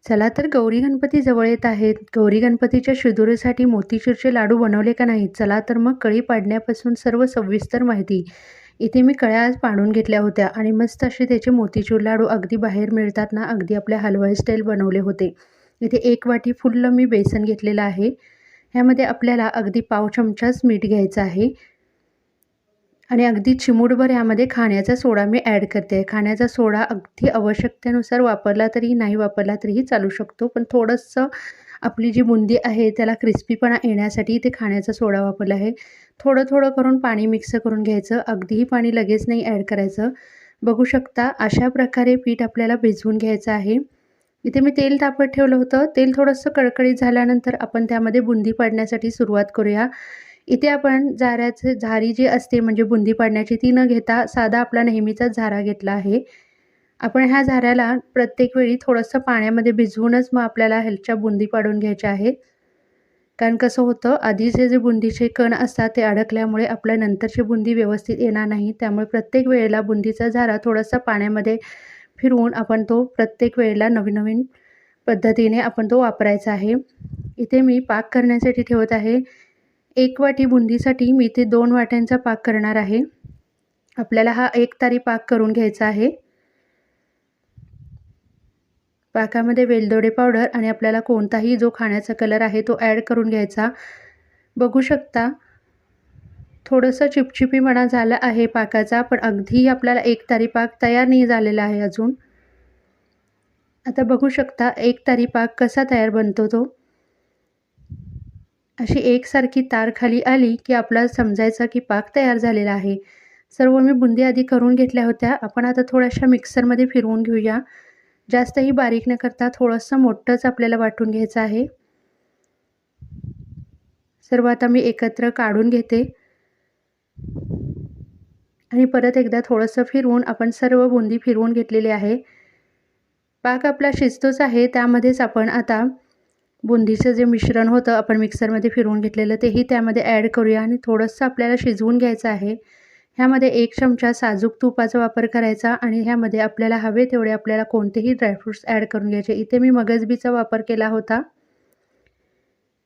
चला तर गौरी गणपती जवळ येत आहेत. गौरी गणपतीच्या शिदोरीसाठी मोतीचूरचे लाडू बनवले का नाहीत? चला तर मग कळी पाडण्यापासून सर्व सविस्तर माहिती. इथे मी कळ्या आज पाडून घेतल्या होत्या आणि मस्त असे त्याचे मोतीचूर लाडू अगदी बाहेर मिळतात ना, अगदी आपल्या हलवाई स्टाईल बनवले होते. इथे 1 वाटी फुल्ल मी बेसन घेतलेलं आहे. ह्यामध्ये आपल्याला अगदी पाव चमचाच मीठ घ्यायचं आहे. आणि अगदी चिमूटभर यामध्ये खाण्याचा सोडा मी ॲड करते. खाण्याचा सोडा अगदी आवश्यकतेनुसार वापरला तरी, नाही वापरला तरीही चालू शकतो. पण थोडंसं आपली जी बुंदी आहे त्याला क्रिस्पीपणा येण्यासाठी इथे खाण्याचा सोडा वापरला आहे. थोडं-थोडं करून पाणी मिक्स करून घ्यायचं. अगदीही पाणी लगेच नाही ॲड करायचं. बघू शकता अशा प्रकारे पीठ आपल्याला भिजवून घ्यायचं आहे. इथे मी तेल तापत ठेवलं होतं. तेल थोडंसं कडकडीत झाल्यानंतर आपण त्यामध्ये बुंदी पाडण्यासाठी सुरुवात करूया. इथे आपण झारी जी असते म्हणजे बुंदी पाडण्याची ती न घेता साधा आपला नेहमीचाच झारा घेतला आहे. आपण ह्या झाऱ्याला प्रत्येक वेळी थोडंसं पाण्यामध्ये भिजवूनच मग आपल्याला ह्याच्या बुंदी पाडून घ्यायच्या आहेत. कारण कसं होतं आधीचे जे बुंदीचे कण असतात ते अडकल्यामुळे आपल्या नंतरची बुंदी व्यवस्थित येणार नाही. त्यामुळे प्रत्येक वेळेला बुंदीचा झारा थोडासा पाण्यामध्ये फिरवून आपण तो प्रत्येक वेळेला नवीन-नवीन पद्धतीने आपण तो वापरायचा आहे. इथे मी पाक करण्यासाठी ठेवत आहे. 1 वाटी बुंदीसाठी मी इथे 2 वाट्यांचा पाक करणार आहे. आपल्याला हा एकतारी पाक करून घ्यायचा आहे. पाकामध्ये वेलदोडे पावडर आणि आपल्याला कोणताही जो खाण्याचा कलर आहे तो ॲड करून घ्यायचा. बघू शकता थोडंसं चिपचिपीपणा झाला आहे पाकाचा, पण अगदी आपल्याला एकतारी पाक तयार नाही झालेला आहे अजून. आता बघू शकता एकतारी पाक कसा तयार बनतो तो. अशी एकसारखी तार खाली आली की आपल्याला समजायचं की पाक तयार झालेला आहे. सर्व मी बुंदी आधी करून घेतल्या होत्या. आपण आता थोड्याशा मिक्सरमध्ये फिरवून घेऊया. जास्तही बारीक न करता थोडंसं मोठंच आपल्याला वाटून घ्यायचं आहे. सर्व आता मी एकत्र काढून घेते आणि परत एकदा थोडंसं फिरवून आपण सर्व बुंदी फिरवून घेतलेली आहे. पाक आपला शिजतोच आहे. त्यामध्येच आपण आता बुंदीचं जे मिश्रण होतं आपण मिक्सरमध्ये फिरवून घेतलेलं तेही त्यामध्ये ॲड करूया आणि थोडंसं आपल्याला शिजवून घ्यायचं आहे. ह्यामध्ये 1 चमचा साजूक तुपाचा वापर करायचा आणि ह्यामध्ये आपल्याला हवे तेवढे आपल्याला कोणतेही ड्रायफ्रुट्स ॲड करून घ्यायचे. इथे मी मगजबीचा वापर केला होता.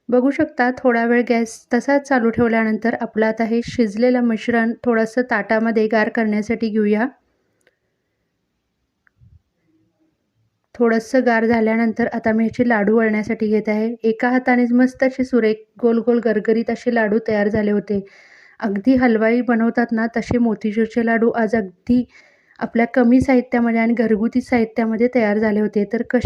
बघू शकता थोडा वेळ गॅस तसाच चालू ठेवल्यानंतर आपलं आता हे शिजलेलं मिश्रण थोडंसं ताटामध्ये गार करण्यासाठी घेऊया. थोडंसं गार झाल्यानंतर आता मी ह्याचे लाडू वळण्यासाठी घेत आहे. एका हातानेच मस्त असे सुरेख गोल-गोल गरगरीत असे लाडू तयार झाले होते. अगदी हलवाई बनवतात ना तसे मोतीचूरचे लाडू आज अगदी आपल्या कमी साहित्यामध्ये आणि घरगुती साहित्यामध्ये तयार झाले होते. तर कशी